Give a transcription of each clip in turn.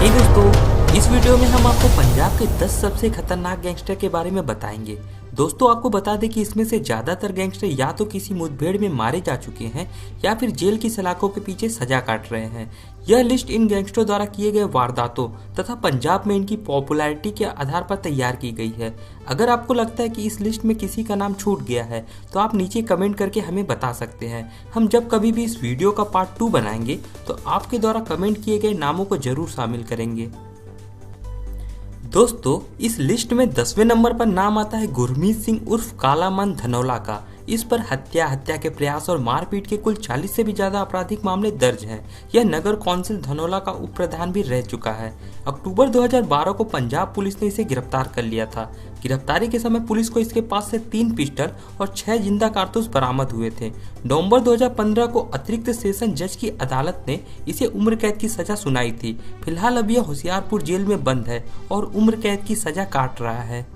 जी दोस्तों, इस वीडियो में हम आपको पंजाब के 10 सबसे खतरनाक गैंगस्टर के बारे में बताएंगे। दोस्तों, आपको बता दें कि इसमें से ज्यादातर गैंगस्टर या तो किसी मुठभेड़ में मारे जा चुके हैं या फिर जेल की सलाखों के पीछे सजा काट रहे हैं। यह लिस्ट इन गैंगस्टरों द्वारा किए गए वारदातों तथा पंजाब में इनकी पॉपुलैरिटी के आधार पर तैयार की गई है। अगर आपको लगता है कि इस लिस्ट में किसी का नाम छूट गया है तो आप नीचे कमेंट करके हमें बता सकते हैं। हम जब कभी भी इस वीडियो का पार्ट 2 बनाएंगे तो आपके द्वारा कमेंट किए गए नामों को जरूर शामिल करेंगे। दोस्तों, इस लिस्ट में 10वें नंबर पर नाम आता है गुरमीत सिंह उर्फ काला मन धनौला का। इस पर हत्या के प्रयास और मारपीट के कुल 40 से भी ज्यादा आपराधिक मामले दर्ज हैं। यह नगर कौंसिल धनौला का उप प्रधान भी रह चुका है। अक्टूबर 2012 को पंजाब पुलिस ने इसे गिरफ्तार कर लिया था। गिरफ्तारी के समय पुलिस को इसके पास से 3 पिस्टल और 6 जिंदा कारतूस बरामद हुए थे। नवंबर 2015 को अतिरिक्त सेशन जज की अदालत ने इसे उम्र कैद की सजा सुनाई थी। फिलहाल अब यह होशियारपुर जेल में बंद है और उम्र कैद की सजा काट रहा है।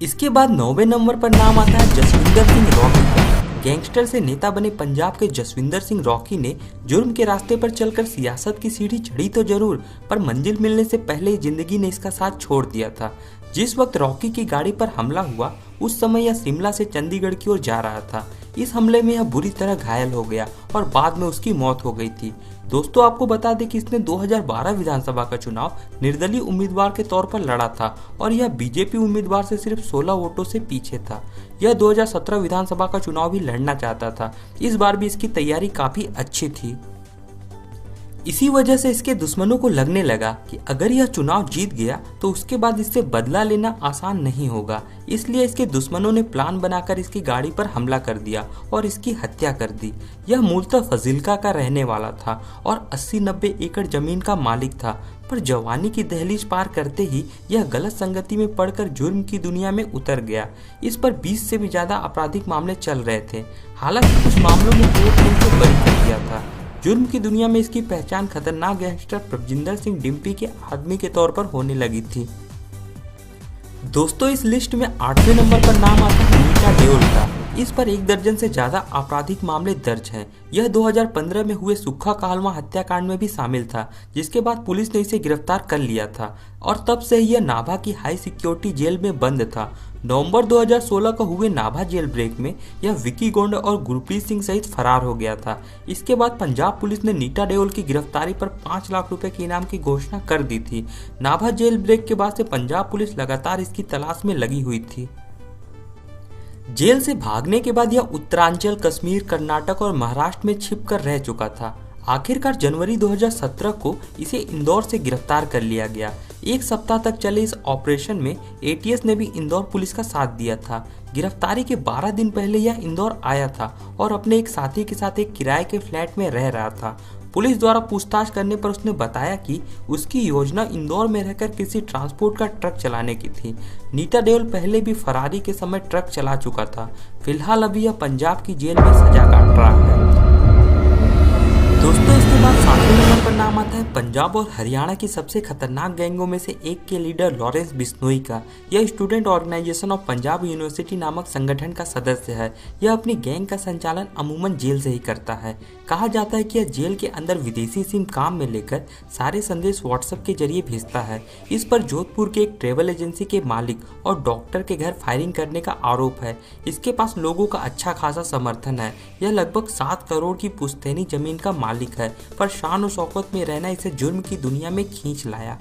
इसके बाद 9वें नंबर पर नाम आता है जसविंदर सिंह रॉकी का। गैंगस्टर से नेता बने पंजाब के जसविंदर सिंह रॉकी ने जुर्म के रास्ते पर चलकर सियासत की सीढ़ी चढ़ी तो जरूर, पर मंजिल मिलने से पहले ही जिंदगी ने इसका साथ छोड़ दिया था। जिस वक्त रॉकी की गाड़ी पर हमला हुआ उस समय यह शिमला से चंडीगढ़ की ओर जा रहा था। इस हमले में यह बुरी तरह घायल हो गया और बाद में उसकी मौत हो गई थी। दोस्तों, आपको बता दें कि इसने 2012 विधानसभा का चुनाव निर्दलीय उम्मीदवार के तौर पर लड़ा था और यह बीजेपी उम्मीदवार से सिर्फ 16 वोटों से पीछे था। यह 2017 विधानसभा का चुनाव भी लड़ना चाहता था। इस बार भी इसकी तैयारी काफी अच्छी थी। इसी वजह से इसके दुश्मनों को लगने लगा कि अगर यह चुनाव जीत गया तो उसके बाद इससे बदला लेना आसान नहीं होगा। इसलिए इसके दुश्मनों ने प्लान बनाकर इसकी गाड़ी पर हमला कर दिया और इसकी हत्या कर दी। यह मूलतः फजीलका का रहने वाला था और 80-90 एकड़ जमीन का मालिक था, पर जवानी की दहलीज पार करते ही यह गलत संगति में पड़कर जुर्म की दुनिया में उतर गया। इस पर 20 से भी ज्यादा आपराधिक मामले चल रहे थे। हालांकि कुछ मामलों में कोर्ट ने इसे बरी कर दिया था। जुर्म की दुनिया में इसकी पहचान खतरनाक गैंगस्टर प्रभजिंदर सिंह डिम्पी के आदमी के तौर पर होने लगी थी। दोस्तों, इस लिस्ट में 8वें नंबर पर नाम आता है नीता देओल का। इस पर 1 दर्जन से ज्यादा आपराधिक मामले दर्ज हैं। यह 2015 में हुए सुक्खा कालवा हत्याकांड में भी शामिल था, जिसके बाद पुलिस ने इसे गिरफ्तार कर लिया था और तब से ही यह नाभा की हाई सिक्योरिटी जेल में बंद था। नवंबर 2016 को हुए नाभा जेल ब्रेक में यह विकी गोंड और गुरप्रीत सिंह सहित फरार हो गया था। इसके बाद पंजाब पुलिस ने नीता देओल की गिरफ्तारी पर 5 लाख रुपए के इनाम की घोषणा कर दी थी। नाभा जेल ब्रेक के बाद से पंजाब पुलिस लगातार इसकी तलाश में लगी हुई थी। जेल से भागने के बाद यह उत्तरांचल, कश्मीर, कर्नाटक और महाराष्ट्र में छिपकर रह चुका था। आखिरकार जनवरी 2017 को इसे इंदौर से गिरफ्तार कर लिया गया। 1 सप्ताह तक चले इस ऑपरेशन में एटीएस ने भी इंदौर पुलिस का साथ दिया था। गिरफ्तारी के 12 दिन पहले यह इंदौर आया था और अपने एक साथी के साथ एक किराए के फ्लैट में रह रहा था। पुलिस द्वारा पूछताछ करने पर उसने बताया कि उसकी योजना इंदौर में रहकर किसी ट्रांसपोर्ट का ट्रक चलाने की थी। नीता देओल पहले भी फरारी के समय ट्रक चला चुका था। फिलहाल अभी यह पंजाब की जेल में सजा काट रहा है। दोस्तों, इसके बाद 7वें नंबर पर नाम आता है पंजाब और हरियाणा की सबसे खतरनाक गैंगों में से एक के लीडर लॉरेंस बिश्नोई का। यह student organisation of Punjab university नामक संगठन का सदस्य है। यह अपनी गैंग का संचालन अमूमन जेल से ही करता है। कहा जाता है कि यह जेल के अंदर विदेशी सिम काम में लेकर सारे संदेश व्हाट्सएप के जरिए भेजता है। इस पर जोधपुर के एक ट्रेवल एजेंसी के मालिक और डॉक्टर के घर फायरिंग करने का आरोप है। इसके पास लोगों का अच्छा खासा समर्थन है। यह लगभग 7 करोड़ की पुश्तैनी जमीन का मालिक है, पर शान और शौकत में रहना इसे जुर्म की दुनिया में खींच लाया।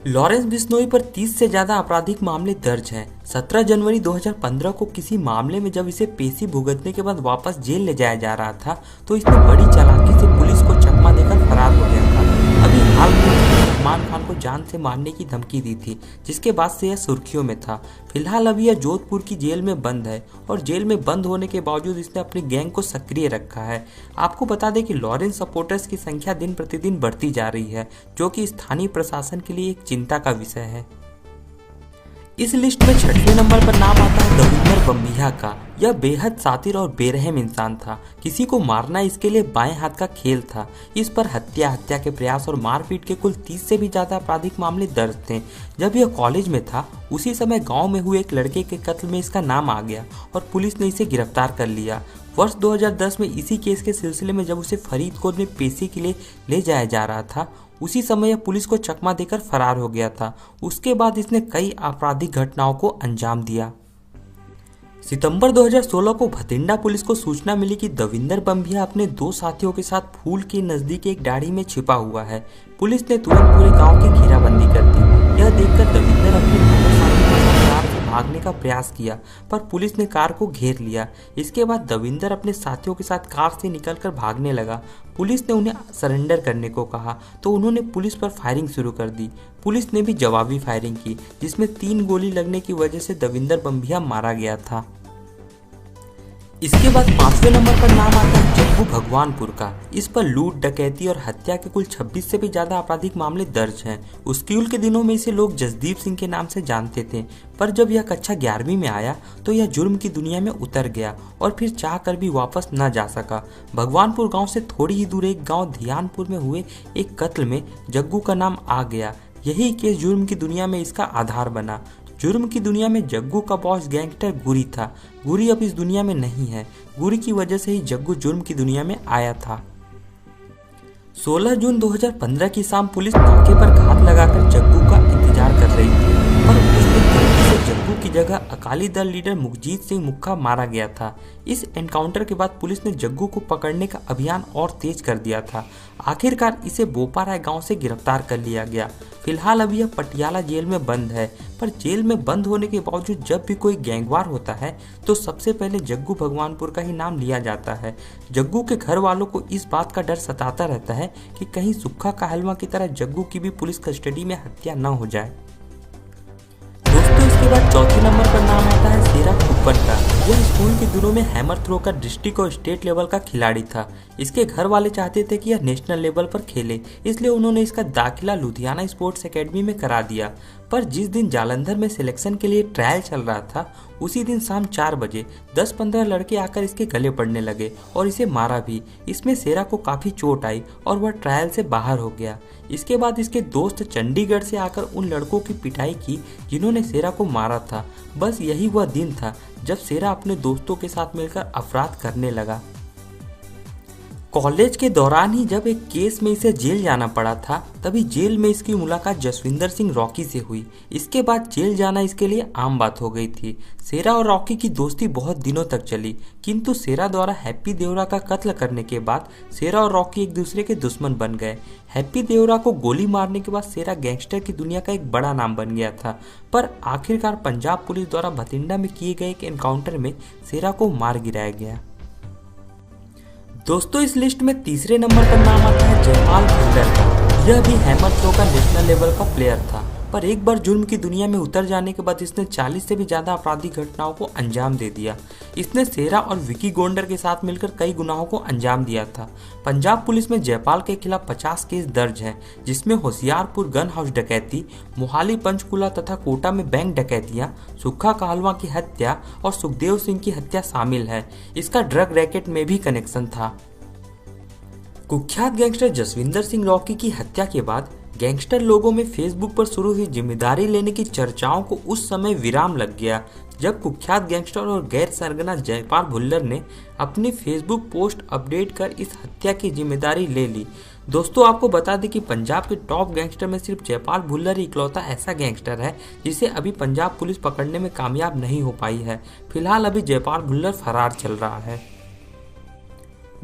लॉरेंस बिश्नोई पर 30 से ज्यादा आपराधिक मामले दर्ज हैं। 17 जनवरी 2015 को किसी मामले में जब इसे पेशी भुगतने के बाद वापस जेल ले जाया जा रहा था तो इसने बड़ी चालाकी से पुलिस को चकमा देकर फरार हो गया था। अभी हाल में सलमान खान को जान से मारने की धमकी दी थी, जिसके बाद से यह सुर्खियों में था। फिलहाल अभी यह जोधपुर की जेल में बंद है और जेल में बंद होने के बावजूद इसने अपनी गैंग को सक्रिय रखा है। आपको बता दें कि लॉरेंस सपोर्टर्स की संख्या दिन प्रतिदिन बढ़ती जा रही है, जो कि स्थानीय प्रशासन के लिए एक चिंता का विषय है। इस लिस्ट में 6वें नंबर पर नाम आता है दविंदर बम्बिहा का। यह बेहद शातिर और बेरहम इंसान था। किसी को मारना इसके लिए बाएं हाथ का खेल था। इस पर हत्या के प्रयास और मारपीट के कुल 30 से भी ज्यादा आपराधिक मामले दर्ज थे। जब यह कॉलेज में था उसी समय गांव में हुए एक लड़के के कत्ल में इसका नाम आ गया और पुलिस ने इसे गिरफ्तार कर लिया। वर्ष 2010 में इसी केस के सिलसिले में जब उसे फरीदकोट में पेशी के लिए ले जाया जा रहा था, उसी समय यह पुलिस को चकमा देकर फरार हो गया था। उसके बाद इसने कई आपराधिक घटनाओं को अंजाम दिया। सितंबर 2016 को भटिंडा पुलिस को सूचना मिली कि दविंदर बम्बिया अपने 2 साथियों के साथ फूल के नजदीक एक डाड़ी में छिपा हुआ है। पुलिस ने तुरंत पूरे गांव की घेराबंदी कर दी। यह देखकर दविंदर अपने मोटरसाइकिल के साथ कार से भागने का प्रयास किया, पर पुलिस ने कार को घेर लिया। इसके बाद दविंदर अपने साथियों के साथ कार से निकलकर भागने लगा। पुलिस ने उन्हें सरेंडर करने को कहा तो उन्होंने पुलिस पर फायरिंग शुरू कर दी। पुलिस ने भी जवाबी फायरिंग की, जिसमें 3 गोली लगने की वजह से दविंदर बम्बिया मारा गया था। इसके बाद 5वें नंबर पर नाम आता है जग्गू भगवानपुर का। इस पर लूट, डकैती और हत्या के कुल 26 से भी ज्यादा आपराधिक मामले दर्ज हैं। स्कूल के दिनों में इसे लोग जसदीप सिंह के नाम से जानते थे, पर जब यह कक्षा 11वीं में आया तो यह जुर्म की दुनिया में उतर गया और फिर चाह कर भी वापस न जा सका। भगवानपुर गाँव से थोड़ी ही दूर एक गाँव ध्यानपुर में हुए एक कत्ल में जग्गू का नाम आ गया। यही केस जुर्म की दुनिया में इसका आधार बना। जुर्म की दुनिया में जग्गू का बॉस गैंगस्टर गुरी था। गुरी अब इस दुनिया में नहीं है। गुरी की वजह से ही जग्गू जुर्म की दुनिया में आया था। 16 जून 2015 की शाम पुलिस नाके पर घात लगाकर जग्गू का इंतजार कर रही थी, पर उस दिन गलती से जग्गू की जगह अकाली दल लीडर मुखजीत सिंह मुक्का मारा गया था। इस एनकाउंटर के बाद पुलिस ने जग्गू को पकड़ने का अभियान और तेज कर दिया था। आखिरकार इसे बोपाराय गांव से गिरफ्तार कर लिया गया। फिलहाल अभी यह पटियाला जेल में बंद है, पर जेल में बंद होने के बावजूद जब भी कोई गैंगवार होता है तो सबसे पहले जग्गू भगवानपुर का ही नाम लिया जाता है। जग्गू के घर वालों को इस बात का डर सताता रहता है कि कहीं सुक्खा कहलवा की तरह जग्गू की भी पुलिस कस्टडी में हत्या न हो जाए। दोस्तों, इसके बाद चौथे नंबर पर नाम आता है शेरा कुप्पन का। यह स्कूल के दिनों में हैमर थ्रो का डिस्ट्रिक्ट और स्टेट लेवल का खिलाड़ी था। इसके घर वाले चाहते थे कि यह नेशनल लेवल पर खेले, इसलिए उन्होंने इसका दाखिला लुधियाना स्पोर्ट्स एकेडमी में करा दिया। पर जिस दिन जालंधर में सिलेक्शन के लिए ट्रायल चल रहा था, उसी दिन शाम 4 बजे 10-15 लड़के आकर इसके गले पड़ने लगे और इसे मारा भी। इसमें शेरा को काफी चोट आई और वह ट्रायल से बाहर हो गया। इसके बाद इसके दोस्त चंडीगढ़ से आकर उन लड़कों की पिटाई की जिन्होंने शेरा को मारा था। बस यही वह दिन था जब शेरा अपने दोस्तों के साथ मिलकर अपराध करने लगा। कॉलेज के दौरान ही जब एक केस में इसे जेल जाना पड़ा था, तभी जेल में इसकी मुलाकात जसविंदर सिंह रॉकी से हुई। इसके बाद जेल जाना इसके लिए आम बात हो गई थी। शेरा और रॉकी की दोस्ती बहुत दिनों तक चली, किंतु शेरा द्वारा हैप्पी देवरा का कत्ल करने के बाद शेरा और रॉकी एक दूसरे के दुश्मन बन गए। हैप्पी देवरा को गोली मारने के बाद शेरा गैंगस्टर की दुनिया का एक बड़ा नाम बन गया था, पर आखिरकार पंजाब पुलिस द्वारा भटिंडा में किए गए एक एनकाउंटर में शेरा को मार गिराया गया। दोस्तों, इस लिस्ट में तीसरे नंबर पर नाम आता है जयपाल भुल्लर का। यह भी हैमर थ्रो का नेशनल लेवल का प्लेयर था, पर एक बार जुर्म की दुनिया में उतर जाने के बाद इसने 40 से भी ज्यादा आपराधिक घटनाओं को अंजाम दे दिया। इसने शेरा और विकी गोंडर के साथ मिलकर कई गुनाहों को अंजाम दिया था। पंजाब पुलिस में जयपाल के खिलाफ 50 केस दर्ज हैं, जिसमें होशियारपुर गन हाउस डकैती, मोहाली पंचकुला तथा कोटा में बैंक डकैतियां, सुक्खा कहलवा की हत्या और सुखदेव सिंह की हत्या शामिल है। इसका ड्रग रैकेट में भी कनेक्शन था। कुख्यात गैंगस्टर जसविंदर सिंह रॉकी की हत्या के बाद गैंगस्टर लोगों में फेसबुक पर शुरू हुई जिम्मेदारी लेने की चर्चाओं को उस समय विराम लग गया, जब कुख्यात गैंगस्टर और गैर सरगना जयपाल भुल्लर ने अपनी फेसबुक पोस्ट अपडेट कर इस हत्या की जिम्मेदारी ले ली। दोस्तों, आपको बता दें कि पंजाब के टॉप गैंगस्टर में सिर्फ जयपाल भुल्लर ही इकलौता ऐसा गैंगस्टर है जिसे अभी पंजाब पुलिस पकड़ने में कामयाब नहीं हो पाई है। फिलहाल अभी जयपाल भुल्लर फरार चल रहा है।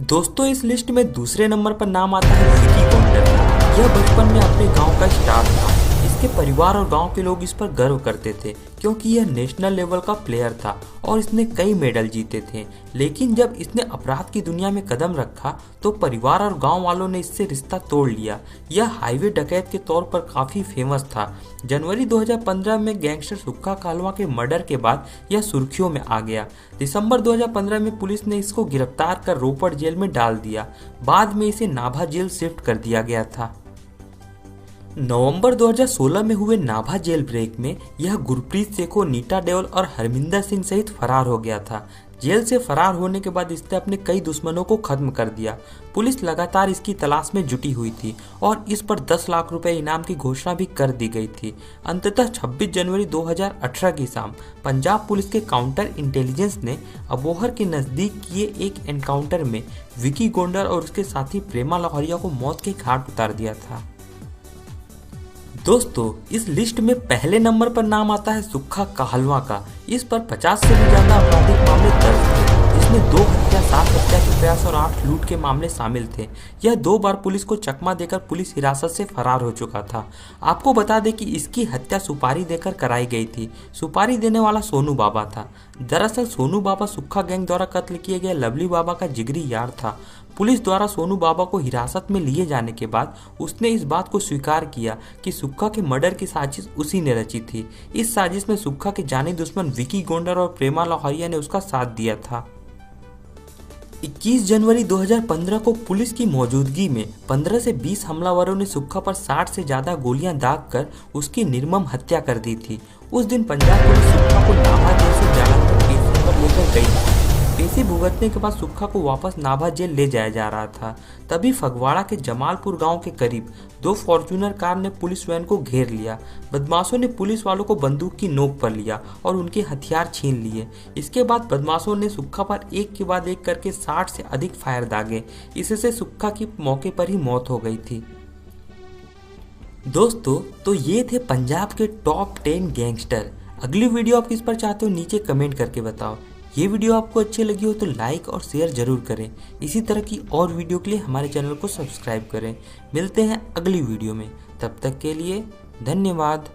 दोस्तों, इस लिस्ट में दूसरे नंबर पर नाम आता है विकी गोंडर का। यह बचपन में अपने गांव का स्टार था। इसके परिवार और गांव के लोग इस पर गर्व करते थे, क्योंकि यह नेशनल लेवल का प्लेयर था और इसने कई मेडल जीते थे। लेकिन जब इसने अपराध की दुनिया में कदम रखा तो परिवार और गांव वालों ने इससे रिश्ता तोड़ लिया। यह हाईवे डकैत के तौर पर काफी फेमस था। जनवरी 2015 में गैंगस्टर सुक्खा कहलवा के मर्डर के बाद यह सुर्खियों में आ गया। दिसंबर 2015 में पुलिस ने इसको गिरफ्तार कर रोपड़ जेल में डाल दिया। बाद में इसे नाभा जेल शिफ्ट कर दिया गया था। नवंबर 2016 में हुए नाभा जेल ब्रेक में यह गुरप्रीत सेखो, नीता देओल और हरमिंदर सिंह सहित फरार हो गया था। जेल से फरार होने के बाद इसने अपने कई दुश्मनों को खत्म कर दिया। पुलिस लगातार इसकी तलाश में जुटी हुई थी और इस पर 10 लाख रुपए इनाम की घोषणा भी कर दी गई थी। अंततः 26 जनवरी 2018 की शाम पंजाब पुलिस के काउंटर इंटेलिजेंस ने अबोहर के नजदीक किए एक एनकाउंटर में विकी गोंडर और उसके साथी प्रेमा लौहरिया को मौत के घाट उतार दिया था। दोस्तों, इस लिस्ट में पहले नंबर पर नाम आता है सुक्खा कहलवा का। इस पर 50 से भी ज्यादा आपराधिक मामले दर्ज थे, जिसमें 2 हत्या, 7 हत्या के प्रयास और 8 लूट के मामले शामिल थे। यह 2 बार पुलिस को चकमा देकर पुलिस हिरासत से फरार हो चुका था। आपको बता दें कि इसकी हत्या सुपारी देकर कराई गई थी। सुपारी देने वाला सोनू बाबा था। दरअसल सोनू बाबा सुक्खा गैंग द्वारा कत्ल किए गए लवली बाबा का जिगरी यार था। पुलिस द्वारा सोनू बाबा को हिरासत में लिए जाने के बाद उसने इस बात को स्वीकार किया कि सुक्खा के मर्डर की साजिश उसी ने रची थी। इस साजिश में सुक्खा के जानी दुश्मन विकी गोंडर और प्रेमा लौहरिया ने उसका साथ दिया था। 21 जनवरी 2015 को पुलिस की मौजूदगी में 15 से 20 हमलावरों ने सुक्खा पर 60 से ज्यादा गोलियां दागकर उसकी निर्मम हत्या कर दी थी। उस दिन पंजाब पुलिस सुक्खा को नाभा जेल से जालंधर पेशी पर लेकर गई थी। पेशी भुगतने के बाद सुक्खा को वापस नाभा जेल ले जाया जा रहा था। तभी फगवाड़ा के जमालपुर गांव के करीब 2 फॉर्च्यूनर कार ने पुलिस वैन को घेर लिया। बदमाशों ने पुलिस वालों को बंदूक की नोक पर लिया और उनके हथियार छीन लिए। इसके बाद बदमाशों ने सुक्खा पर एक के बाद एक करके 60 से अधिक फायर दागे। इससे सुक्खा की मौके पर ही मौत हो गई थी। दोस्तों, तो ये थे पंजाब के टॉप 10 गैंगस्टर। अगली वीडियो आप किस पर चाहते हो नीचे कमेंट करके बताओ। ये वीडियो आपको अच्छी लगी हो तो लाइक और शेयर जरूर करें। इसी तरह की और वीडियो के लिए हमारे चैनल को सब्सक्राइब करें। मिलते हैं अगली वीडियो में, तब तक के लिए धन्यवाद।